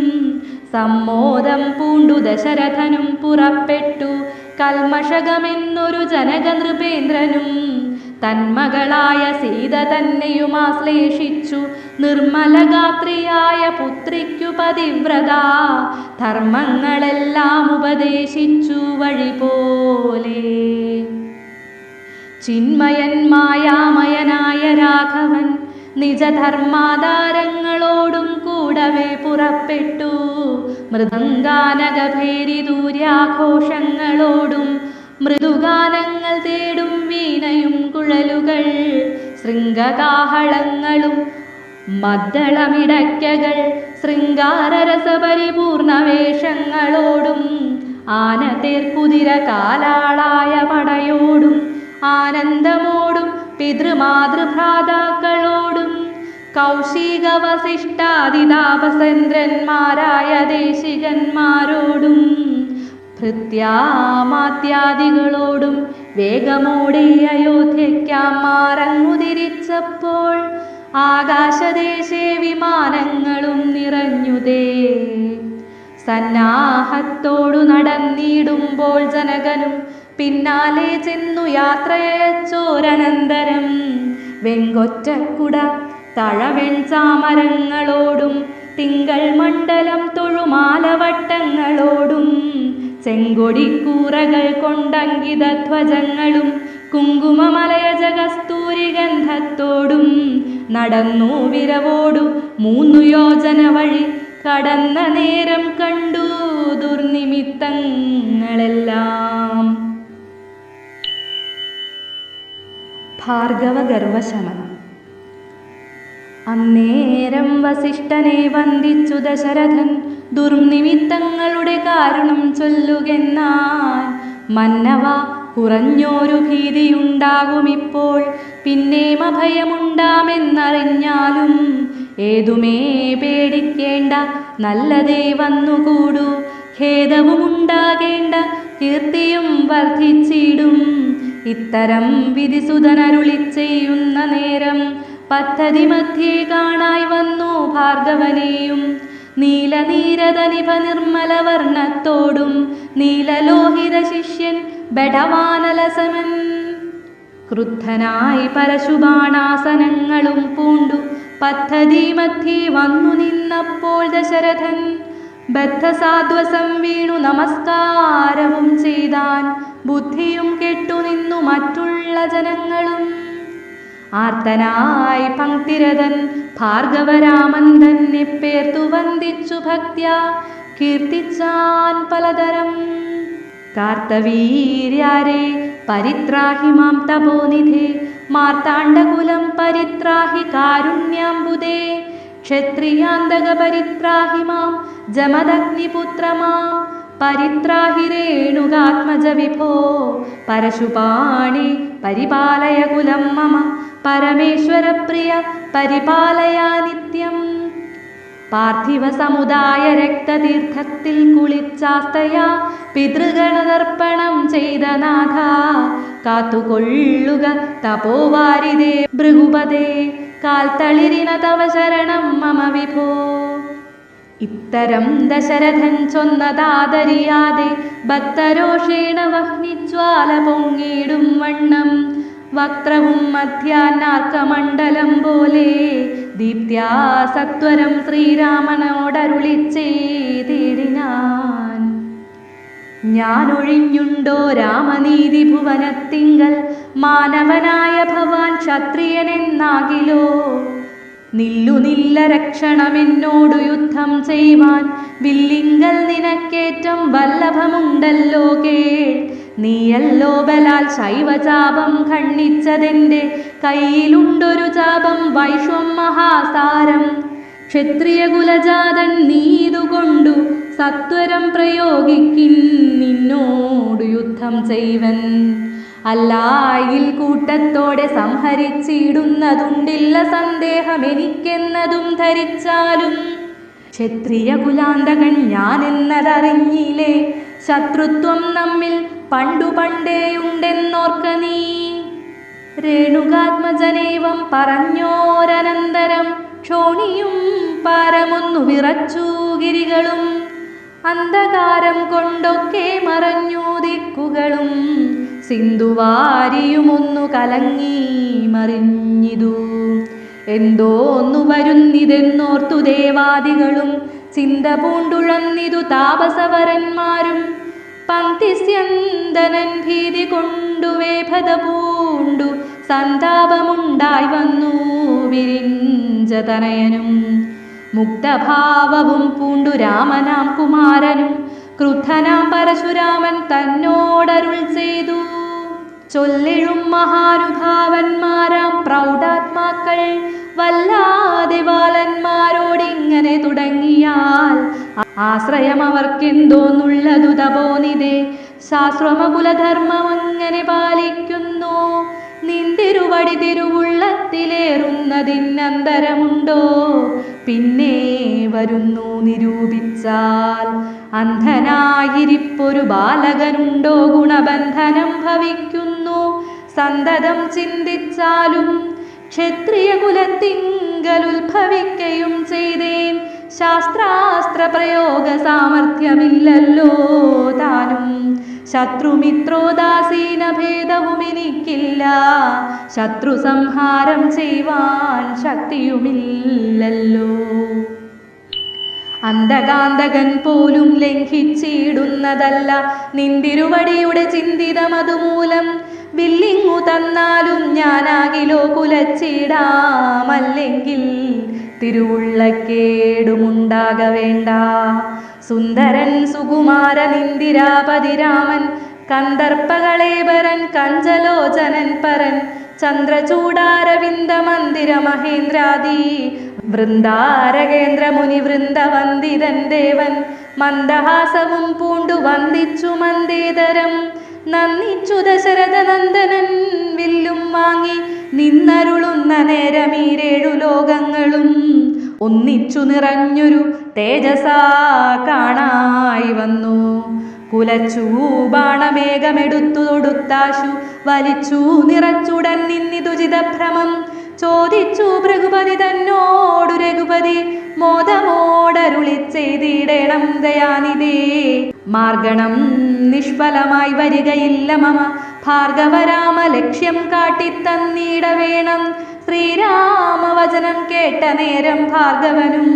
സമ്മോദം പൂണ്ടു ദശരഥനും പുറപ്പെട്ടു കൽമഷകമെന്നൊരു ജനക നൃപേന്ദ്രനും. തന്മകളായ സീത തന്നെയും ആശ്ലേഷിച്ചു നിർമ്മലഗാത്രിയായ പുത്രിക്കു പതിവ്രത. ധർമ്മങ്ങളെല്ലാം ഉപദേശിച്ചു വഴി പോലെ. ചിന്മയൻ മായാമയനായ രാഘവൻ നിജധർമാധാരങ്ങളോടും കൂടവേ പുറപ്പെട്ടു. മൃദംഗാനകഭേരിദൂര്യാഘോഷങ്ങളോടും മൃദുഗാനങ്ങൾ തേടും വീണയും കുഴലുകൾ ശൃംഗകാഹളങ്ങളും മദ്ദളമിടയ്ക്കകൾ ശൃംഗാരരസപരിപൂർണവേഷങ്ങളോടും ആനതേർക്കുതിര കാലാളായ പടയോടും ആനന്ദമോടും പിതൃമാതൃഭ്രാതാക്കളോടും കൗശിക വസിഷ്ഠാദിതാപസേന്ദ്രന്മാരായ ദേശികന്മാരോടും ഭൃത്യാമാത്യാദികളോടും വേഗമോടെ അയോധ്യയ്ക്കാം മാറങ്ങുതിരിച്ചപ്പോൾ ആകാശദേശേ വിമാനങ്ങളും നിറഞ്ഞുതേ. സന്നാഹത്തോടു നടന്നിടുമ്പോൾ ജനകനും പിന്നാലെ ചെന്നു യാത്രയച്ചോരനന്തരം വെങ്കൊറ്റക്കുട തഴവെൺചാമരങ്ങളോടും തിങ്കൾ മണ്ഡലം തൊഴുമാലവട്ടങ്ങളോടും ചെങ്കൊടിക്കൂറകൾ കൊണ്ടങ്കിതധ്വജങ്ങളും കുങ്കുമമലയജ കസ്തൂരി ഗന്ധത്തോടും നടന്നു വിരവോടു 3 യോജന വഴി കടന്ന നേരം കണ്ടു ദുർനിമിത്തങ്ങളെല്ലാം. ഭാർഗവഗർവശമനം. അന്നേരം വസിഷ്ഠനെ വന്ദിച്ചു ദശരഥൻ ദുർനിമിത്തങ്ങളുടെ കാരണം ചൊല്ലുകെന്നാൻ. മന്നവ, കുറഞ്ഞോരു ഭീതിയുണ്ടാകുമിപ്പോൾ, പിന്നേം അഭയമുണ്ടാമെന്നറിഞ്ഞാലും ഏതുമേ പേടിക്കേണ്ട, നല്ലതേ വന്നുകൂടൂ. ഖേദവുമുണ്ടാകേണ്ട, കീർത്തിയും വർദ്ധിച്ചിടും. ഇത്തരം വിധിസുതനരുളി ചെയ്യുന്ന നേരം പദ്ധതി മധ്യേ കാണായി വന്നു ഭാർഗവനെയും. നീലനീരതനിഭ നിർമ്മല വർണ്ണത്തോടും നീലലോഹിത ശിഷ്യൻ ബഡവാനലസമൻ. ക്രുദ്ധനായി പരശുബാണാസനങ്ങളും പൂണ്ടു പദ്ധതി മധ്യേ വന്നു നിന്നപ്പോൾ ദശരഥൻ ബദ്ധസാധ്വസം വീണു നമസ്കാരവും ചെയ്താൻ. ബുദ്ധിയും കെട്ടുനിന്നു മറ്റുള്ള ജനങ്ങളും. ആർത്തനായി പങ്ക്തിരഥൻ ഭാർഗവരാമൻ തന്നെ പേർത്തു വന്ദിച്ചു ഭക്ത്യാ കീർത്തിച്ചാൻ പലതരം. കാർത്തവീര്യാരേ പരിത്രാഹി മാം തപോനിധേ, മാർത്താണ്ഡകുലം പരിത്രാഹി കാരുണ്യാംബുദേ, ക്ഷത്രിയാന്തക പരിത്രാഹി മാം ജമദഗ്നിപുത്ര മാം, പരിത്രാഹി രേണുകാത്മജ വിഭോ, പരശുപാണി പരിപാലയ കുലം മമ, പരമേശ്വര പ്രിയ പരിപാലയ നിത്യം. പാർത്ഥിവ സമുദായ രക്തതീർത്ഥത്തിൽ കുളിച്ചാസ്തയാ പിതൃഗണതർപ്പണം ചെയ്ത നാഥ, കാത്തുകൊള്ളുക തപോവാരിതേ ഭൃഗുപതേ, കാൽത്തളിരിന തവ ശരണം മമ വിഭോ. ഇത്തരം ദശരഥൻ ചൊന്നതാദരിയാതെ ഭക്തരോഷേണ വഹ്നിജ്വാല പൊങ്ങിടും വണ്ണം, വക്രവും മധ്യാന്നാർക്കമണ്ഡലം പോലെ ദീപ്ത്യാ സത്വരം ശ്രീരാമനോടരുളി ചെയ്തിടിനാൻ. ഞാനൊഴിഞ്ഞുണ്ടോ രാമനീതി ഭുവനത്തിങ്കൽ, മാനവനായ ഭവാൻ ക്ഷത്രിയനെന്നാകിലോ, നില്ലുനില്ല രക്ഷണമെന്നോടു യുദ്ധം ചെയ്യുവാൻ, വില്ലിങ്കൽ നിനക്കേറ്റം വല്ലഭമുണ്ടല്ലോ കേൾ. നീയല്ലോ ബലാൽ ശൈവചാപം ഖണ്ഡിച്ചതെന്റെ കയ്യിലുണ്ടൊരു ചാപം വൈശ്വം മഹാസാരം. ക്ഷത്രിയകുലജാതൻ നീതുകൊണ്ടു സത്വരം പ്രയോഗിക്കിൻ, നിന്നോടു യുദ്ധം ചെയ്വൻ. അല്ലായിൽ കൂട്ടത്തോടെ സംഹരിച്ചിടുന്നതുണ്ടില്ല സന്ദേഹം എനിക്കെന്നതും ധരിച്ചാലും. ക്ഷത്രിയകുലാന്തകൻ ഞാനെന്നതറിഞ്ഞില്ലേ, ശത്രുത്വം നമ്മിൽ പണ്ടു പണ്ടേയുണ്ടെന്നോർക്ക നീ. രേണുകാത്മജനേവം പറഞ്ഞോരനന്തരം ക്ഷോണിയും പാരമൊന്നു വിറച്ചു ഗിരികളും, അന്ധകാരം കൊണ്ടൊക്കെ മറഞ്ഞു ദിക്കുകളും, സിന്ധുവാരിയുമൊന്നു കലങ്ങി മറിഞ്ഞിതു. എന്തോന്നു വരുന്നിതെന്നോർത്തു ദേവാദികളും, ചിന്ത പൂണ്ടുഴന്നിതു താപസവരന്മാരും. പങ്ക്തിസ്യന്തനൻ ഭീതി കൊണ്ടു വേഭത പൂണ്ടു സന്താപമുണ്ടായി വന്നു വിരിഞ്ചതനയനും. മുക്തഭാവവും പൂണ്ടു രാമനാം കുമാരനും ക്രുദ്ധനാം പരശുരാമൻ തന്നോടരുൾ ചെയ്തു. ചൊല്ലിഴും മഹാനുഭാവന്മാരാം പ്രൗഢാത്മാക്കൾ വല്ലാതെ ബാലന്മാരോടിങ്ങനെ തുടങ്ങിയാൽ, ആശ്രയം അവർക്കെന്തോന്നുള്ളതു തപോനിധേ, ശാസ്ത്രമകുലധർമ്മം അങ്ങനെ പാലിക്കുന്നു. നിന്തിരുവടി തിരുവുള്ളത്തിലേറുന്നതിനന്തരമുണ്ടോ, പിന്നെ വരുന്നു നിരൂപിച്ചാൽ. അന്ധനായിരിപ്പൊരു ബാലകനുണ്ടോ, ഗുണബന്ധനം ഭവിക്കുന്നു സന്തതം ചിന്തിച്ചാലും. ക്ഷത്രിയകുലത്തിങ്കലുത്ഭവിക്കയും ചെയ്തേൻ, ശാസ്ത്രാസ്ത്ര പ്രയോഗ സാമർഥ്യമില്ലല്ലോ താനും. ശത്രുമിത്രോദാസീന ഭേദവും എനിക്കില്ല, ശത്രു സംഹാരം ചെയ്യുവാൻ ശക്തിയുമില്ലല്ലോ. അന്ധകാന്തകൻ പോലും ലംഘിച്ചിടുന്നതല്ല നിന്തിരുവടിയുടെ ചിന്തിതമതുമൂലം, വില്ലിങ്ങു തന്നാലും ഞാനാകിലോ കുലച്ചിടാമല്ലെങ്കിൽ തിരുവുള്ളക്കേടുമുണ്ടാക വേണ്ട. സുന്ദരൻ സുകുമാരൻ ഇന്ദിരാപതി രാമൻ കന്ദർപ്പകളേബരൻ കഞ്ചലോചനൻ പരൻ ചന്ദ്രചൂടാരവിന്ദ മന്ദിര മഹേന്ദ്രാദി വൃന്ദാരകേന്ദ്ര മുനി വൃന്ദവന്ദിതൻ ദേവൻ മന്ദഹാസവും പൂണ്ടു വന്ദിച്ചു മന്ദേതരം നന്ദിച്ചു ദശരഥ നന്ദനൻ വില്ലും വാങ്ങി നിന്നരുളുന്ന നേരമീരേഴു ലോകങ്ങളും ഒന്നിച്ചു നിറഞ്ഞൊരു തേജസാ കാണായി വന്നു. കുലച്ചു ബാണമേഘമെടുത്തു തൊടുത്താശു വലിച്ചു നിറച്ചുടൻ നിന്നിതു ചിതഭ്രമം ചോദിച്ചു ഭൃഗുപതി തന്നോടു രഘുപതി മോദമോടരുളി ചെയ്തിടണം ദയാനിധേ. മാർഗണം നിഷ്ഫലമായി വരികയില്ല മമ ഭാർഗവരാമ ലക്ഷ്യം കാട്ടിത്തന്നീട വേണം. ശ്രീരാമവചനം കേട്ട നേരം ഭാർഗവനും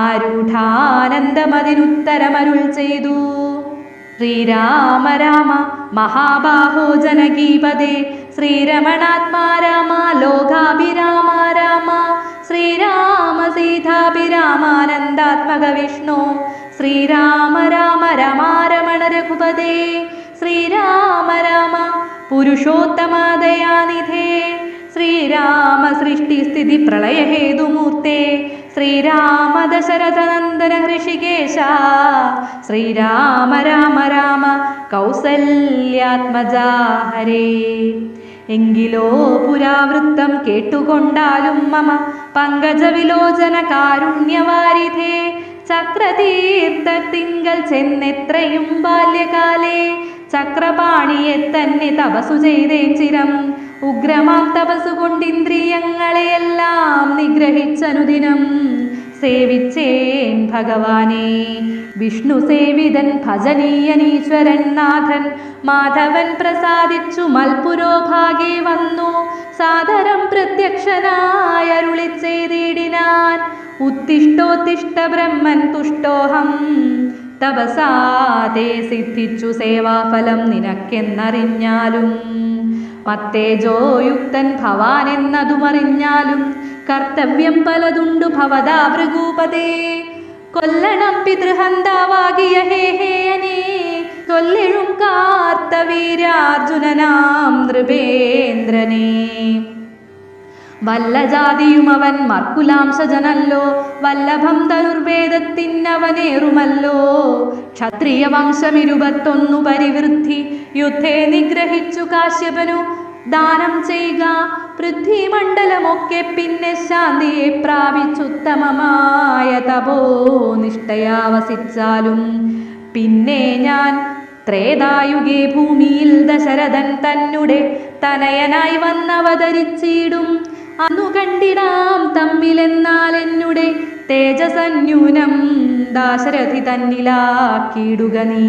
ആരൂഢാനന്ദമതിനുത്തരമരുൾ ചെയ്തു. ശ്രീരാമ രാമ മഹാബാഹോ ജനകീപദേ ശ്രീരമണാത്മാ രാമ ലോകാഭിരാമ രാമ ശ്രീരാമ സീതാഭിരാമാനന്ദാത്മക വിഷ്ണു ശ്രീരാമ രാമ രമാരമണ രഘുപദേ ശ്രീരാമ രാമ പുരുഷോത്തമ ദയാനിധേ ശ്രീരാമ സൃഷ്ടിസ്ഥിതി പ്രളയഹേതുമൂർത്തേ ശ്രീരാമ ദശരഥ നന്ദന ഹൃഷികേശ ശ്രീരാമ രാമ രാമ കൗസല്യാത്മജാ ഹരേ. എങ്കിലോ പുരാവൃത്തം കേട്ടുകൊണ്ടാലും മമ പങ്കജവിലോചന കാരുണ്യവാരിധേ ചക്രതീർത്ഥത്തിങ്കൽ ചെന്നെത്രയും ബാല്യകാലേ ചക്രപാണിയെ തന്നെ തപസ്സു ചെയ്തേൻ ചിരം. ഉഗ്രമാം തപസ്സുകൊണ്ടിന്ദ്രിയങ്ങളെയെല്ലാം നിഗ്രഹിച്ചനുദിനം സേവിച്ചേൻ ഭഗവാനെ. വിഷ്ണു സേവിതൻ ഭജനീയനീശ്വരൻ നാഥൻ മാധവൻ പ്രസാദിച്ചു മൽപുരോഭാഗേ വന്നു സാദരം പ്രത്യക്ഷനായരുളി ചെയ്തിടിനാൻ. ഉത്തിഷ്ടോത്തിഷ്ട ബ്രഹ്മൻ തുഷ്ടോഹം തപസാതെ സിദ്ധിച്ചു സേവാഫലം നിനക്കെന്നറിഞ്ഞാലും മത്തേജോയുക്തൻ ഭവാൻ എന്നതുമറിഞ്ഞാലും കർത്തവ്യം പലതുണ്ടു ഭവതാ ഭൃഗൂപതേ. കൊല്ലണം പിതൃഹന്താവാകിയ ഹേഹേയനേ കൊല്ലിഴും കാർത്തവീര്യാർജുനനാം നൃപേന്ദ്രനേ. വല്ല ജാതിയും അവൻ മർക്കുലാംശജനല്ലോ വല്ലഭം ധനുർവേദത്തിനവനേറുമല്ലോ. ക്ഷത്രിയ വംശം 21 പരിവൃദ്ധി യുദ്ധേ നിഗ്രഹിച്ചു കാശ്യപനു ദാനം ചെയ്യുക. പൃഥ്വിമണ്ഡലമൊക്കെ പിന്നെ ശാന്തിയെ പ്രാപിച്ചുത്തമമായ തപോനിഷ്ഠയാ വസിച്ചാലും പിന്നെ ഞാൻ ത്രേതായുഗേ ഭൂമിയിൽ ദശരഥൻ തന്നെ തനയനായി വന്നവതരിച്ചിടും. അന്നു കണ്ടിടാം തമ്മിലെന്നാൽ എന്നുടെ തേജസന്യൂനം ദാശരഥി തന്നിലാക്കിയിടുക നീ.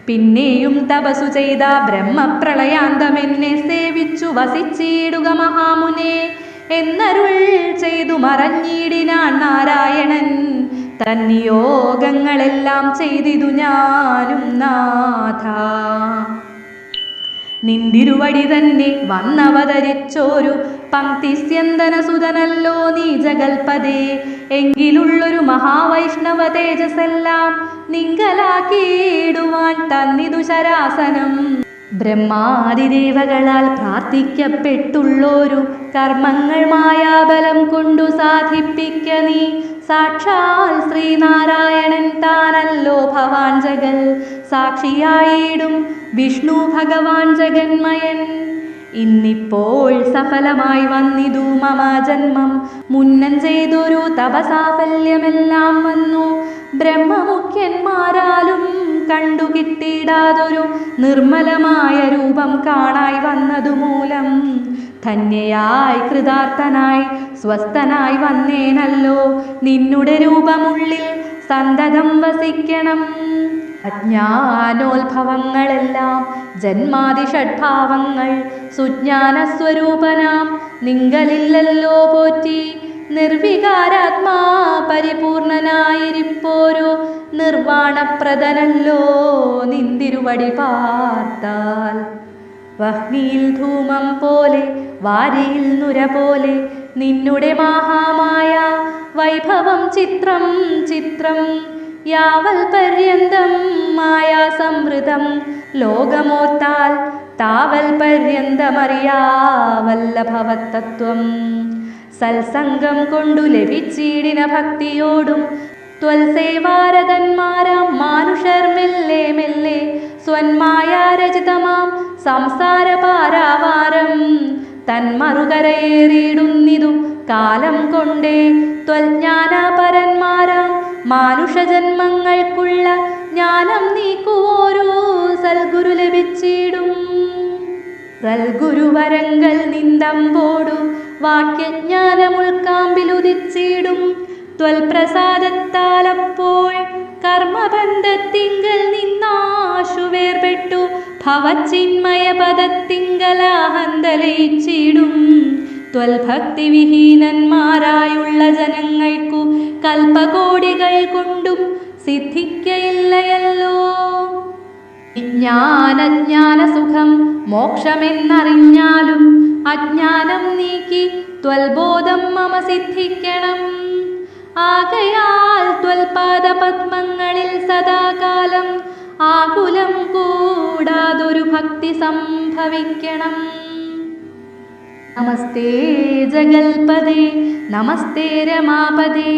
പിന്നെയും തപസ്സു ചെയ്ത ബ്രഹ്മപ്രളയാന്തമെന്നെ സേവിച്ചു വസിച്ചിടുക മഹാമുനെ എന്നരുൾ ചെയ്തു മറഞ്ഞിടിനാൻ നാരായണൻ. തന്നിയോഗങ്ങളെല്ലാം ചെയ്തിതു ഞാനും നാഥ. നിന്തിരുവടി തന്നെ വന്നവതരിച്ചോരു പങ്ക്തിസ്യന്തനസുതനല്ലോ നീ ജഗൽപദേ. എങ്കിലുള്ളൊരു മഹാവൈഷ്ണവ തേജസ്സെല്ലാം നിങ്കലാക്കിയിടുവാൻ തന്നിതു ശരാസനം. ബ്രഹ്മാദിദേവകളാൽ പ്രാർത്ഥിക്കപ്പെട്ടുള്ളൊരു കർമ്മങ്ങൾ മായാബലം കൊണ്ടു സാധിപ്പിക്ക നീ. സാക്ഷാൽ ശ്രീനാരായണൻ താനല്ലോ ഭവാൻ ജഗൽ സാക്ഷിയായിടും വിഷ്ണു ഭഗവാൻ ജഗന്മയൻ. ഇന്നിപ്പോൾ സഫലമായി വന്നിതു മമ ജന്മം മുന്നം ചെയ്തൊരു തപസാഫല്യമെല്ലാം വന്നു. ബ്രഹ്മമുഖ്യന്മാരാലും കണ്ടു കിട്ടിയിടാതൊരു നിർമ്മലമായ രൂപം കാണായി വന്നതുമൂലം ധന്യയായി കൃതാർത്ഥനായി സ്വസ്ഥനായി വന്നേനല്ലോ. നിന്നുടെ രൂപമുള്ളിൽ സന്തതം വസിക്കണം. അജ്ഞാനോത്ഭവങ്ങളെല്ലാം ജന്മാതി ഷഡ്ഭാവങ്ങൾ സുജ്ഞാനസ്വരൂപനാം നിങ്കലില്ലല്ലോ പോറ്റി. നിർവികാരാത്മാ പരിപൂർണനായിരിപ്പോരു നിർവാണപ്രദനല്ലോ നിന്തിരുവടി പാർത്താൽ. വഹ്നിയിൽ ധൂമം പോലെ വാരിയിൽ നുര പോലെ നിന്നുടെ മഹാമായ വൈഭവം ചിത്രം ചിത്രം. യാവൽ പര്യന്തം മായാസംവൃതം ലോകമോർത്താൽ താവൽ പര്യന്തമറിയാവല്ലഭവത്തത്വം. സത്സംഗം കൊണ്ടു ലഭിച്ചിടിന ഭക്തിയോടും ത്വൽസേവാരതന്മാരാം മാനുഷർ മെല്ലെ മെല്ലെ സ്വന്മായാരചിതമാം സംസാര പാരാവാരം തന്മറുകരയേറിയിടുന്നിതു കാലം കൊണ്ടേ. ത്വൽജ്ഞാനപരന്മാരാം മാനുഷജന്മങ്ങൾക്കുള്ള ജ്ഞാനം നീക്കുവോരു സൽഗുരു ലഭിച്ചിടും. സൽഗുരുവരങ്ങൾ നിന്തമ്പോടു വാക്യജ്ഞാനമുൾക്കാമ്പിലുദിച്ചിടും. ത്വൽപ്രസാദത്താലപ്പോൾ കർമ്മബന്ധത്തിങ്കൽ നിന്നാശു വേർപെട്ടു ഭവച്ചിന്മയ പദത്തിങ്കലാഹന്തലയിച്ചിടും. ത്വൽഭക്തി വിഹീനന്മാരായുള്ള ജനങ്ങൾക്കു കൽപ്പകോടികൾ കൊണ്ടും സിദ്ധിക്കയില്ലയല്ലോ. വിജ്ഞാനജ്ഞാനസുഖം മോക്ഷമെന്നറിഞ്ഞാലും അജ്ഞാനം നീക്കി ത്വൽബോധം മമ സിദ്ധിക്കണം. ആകയാൽ ത്വൽപാദപത്മങ്ങളിൽ സദാകാലം ആകുലം കൂടാതൊരു ഭക്തി സംഭവിക്കണം. നമസ്തേ ജഗൽപദേ നമസ്തേ രമാപദേ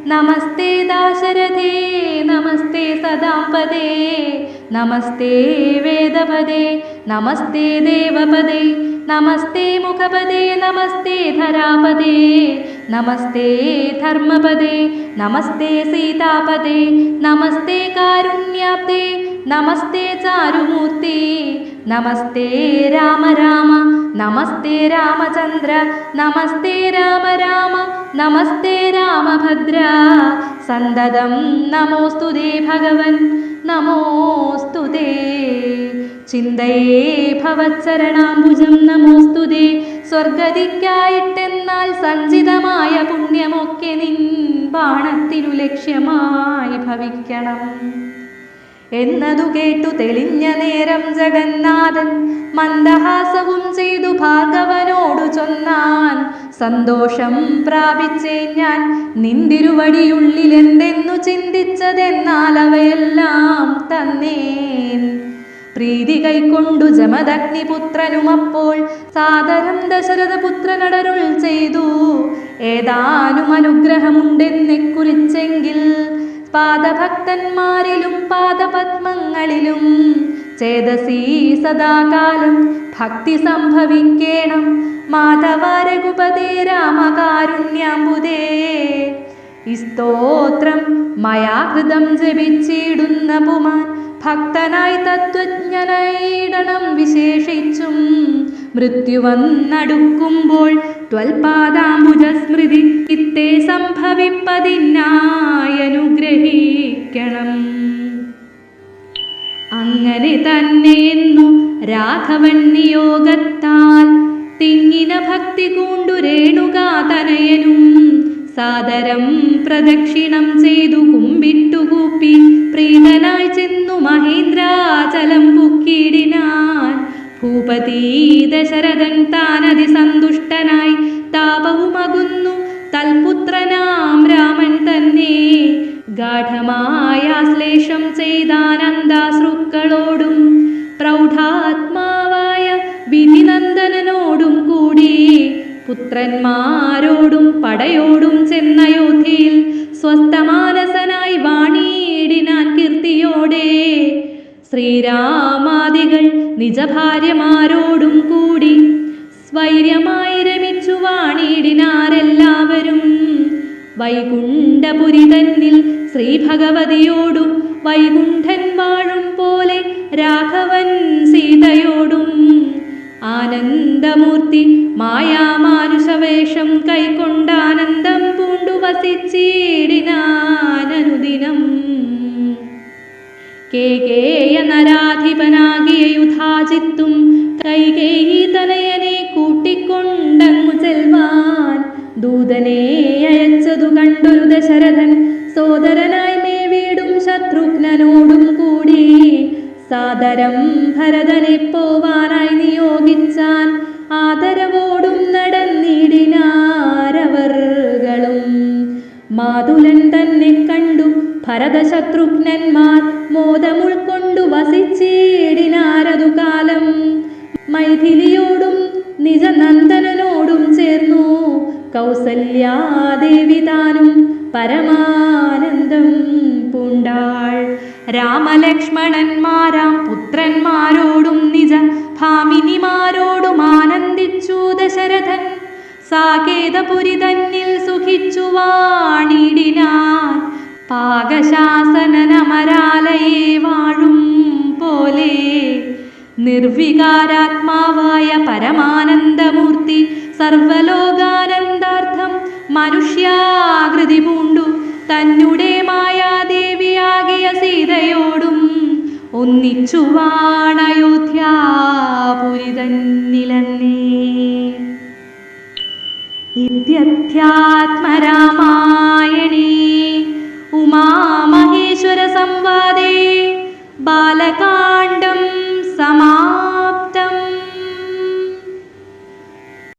നമസ്തേ ദാശരഥേ നമസ്തേ സദാംപദേ നമസ്തേ വേദപദേ നമസ്തേ ദേവപദേ നമസ്തേ മുഖപദേ നമസ്തേ ധരാപദേ നമസ്തേ ധർമ്മപദേ നമസ്തേ സീതാപദേ നമസ്തേ കാരുണ്യാബ്ദേ നമസ്തേ ചാരുമൂർത്തി നമസ്തേ രാമ രാമ നമസ്തേ രാമചന്ദ്ര നമസ്തേ രാമ രാമ നമസ്തേ രാമഭദ്ര സന്തതം നമോസ്തുതേ ഭഗവൻ നമോസ്തുതേ. ചിന്തയേ ഭവച്ചരണാംബുജം നമോസ്തുതേ. സ്വർഗതിക്കായിട്ടെന്നാൽ സഞ്ചിതമായ പുണ്യമൊക്കെ നിൻ ബാണത്തിനു ലക്ഷ്യമായി ഭവിക്കണം എന്നതു കേട്ടു തെളിഞ്ഞ നേരം ജഗന്നാഥൻ മന്ദഹാസവും ചെയ്തു ഭാർഗവനോടു ചൊന്നാൻ. സന്തോഷം പ്രാപിച്ചേ ഞാൻ നിന്തിരുവടിയുള്ളിലെന്തെന്നു ചിന്തിച്ചതെന്നാൽ അവയെല്ലാം തന്നേൻ. പ്രീതി കൈക്കൊണ്ടു ജമദഗ്നിപുത്രനുമപ്പോൾ സാദരം ദശരഥപുത്രനടരുൾ ചെയ്തു. ഏതാനും അനുഗ്രഹമുണ്ടെന്നെ കുറിച്ചെങ്കിൽ പാദഭക്തന്മാരിലും പാദപത്മങ്ങളിലും ചേതസീ സദാകാലം ഭക്തി സംഭവിക്കേണം. മാധവ രഘുപതേ രാമകാരുണ്യാംബുദേ. ഈ സ്തോത്രം മയാ കൃതം ജപിച്ചിടുന്ന പുമാൻ ഭക്തനായി തത്വജ്ഞനായിടണം വിശേഷിച്ചും. മൃത്യുവന്നടുക്കുമ്പോൾ ത്വൽപാദാംബുജസ്മൃതി ഇത്തേ സംഭവിപ്പതിനായി അനുഗ്രഹിക്കണം. അങ്ങനെ തന്നെയെന്നു രാഘവൻ നിയോഗത്താൽ തിങ്ങിന ഭക്തി കൂണ്ടു രേണുകാതനയനും സാദരം പ്രദക്ഷിണം ചെയ്തു കുമ്പിട്ടുകൂപ്പി പ്രീതനായി ചെന്നു മഹേന്ദ്രാചലം പുക്കിടിനാൻ. ഭൂപതി ദശരഥൻ താനതി സന്തുഷ്ടനായി താപവുമകുന്നു തൽപുത്രനാം രാമൻ തന്നെ. ഗാഠമായ ശ്ലേഷം ചെയ്താനന്ദാശ്രുക്കളോടും പ്രൗഢാത്മാവായ വിധിനന്ദനോടും കൂടി പുത്രന്മാരോടും പടയോടും ചെന്നയോധ്യയിൽ സ്വസ്ഥമാനസനായി വാണിയിടിനാൻ കീർത്തിയോടെ. ശ്രീരാമാദികൾ നിജഭാര്യമാരോടും കൂടി സ്വൈര്യമായി രമിച്ചു വാണിയിടിനാരെല്ലാവരും. വൈകുണ്ഠപുരി തന്നിൽ ശ്രീഭഗവതിയോടും വൈകുണ്ഠൻ വാഴും പോലെ രാഘവൻ സീതയോടും. ആനന്ദമൂർത്തി മായാമാനുഷവേഷം കൈക്കൊണ്ടാനന്ദം പൂണ്ടു വസിച്ചിടിനാനനുദിനം. കേകേയ നരാധിപനാകിയ യുധാജിത്തും കൈകേയി തനയനെ കൂട്ടിക്കൊണ്ടങ്ങു ചെൽവാൻ ദൂതനെ അയച്ചതു കണ്ടൊരു ദശരഥൻ സോദരനായി മേവീടും ശത്രുഘ്നനോടും കൂടി സാദരം ഭരതനെ പോവാനായി നിയോഗിച്ചാൻ. ആദരവോടും നടന്നിടിനാരവർകളും. മാതുലൻ തന്നെ കണ്ടു ഭരതശത്രുഘ്നന്മാർ മോദമുൾക്കൊണ്ടു വസിച്ചിടിനാരതു കാലം. മൈഥിലിയോടും നിജനന്ദനോടും ചേർന്നു കൗസല്യാദേവി താനും പരമാനന്ദം പൂണ്ടാൾ. രാമലക്ഷ്മണന്മാരാം പുത്രന്മാരോടും നിജ ഭാമിനിമാരോടും ആനന്ദിച്ചു ദശരഥൻ. സാകേതപുരി തന്നിൽ സുഖിച്ചു വാണിടിനാൻ. പാകശാസനമരാലയെ വാഴും പോലെ നിർവികാരാത്മാവായ പരമാനന്ദമൂർത്തി സർവലോകാനന്ദാർത്ഥം മനുഷ്യാകൃതി പൂണ്ടു തന്നെ മായാദേവിയാകിയ സീതയോടും ഒന്നിച്ചു വാണയോധ്യാപുരി തന്നിലന്നേ. ഇത്യധ്യാത്മരാമാ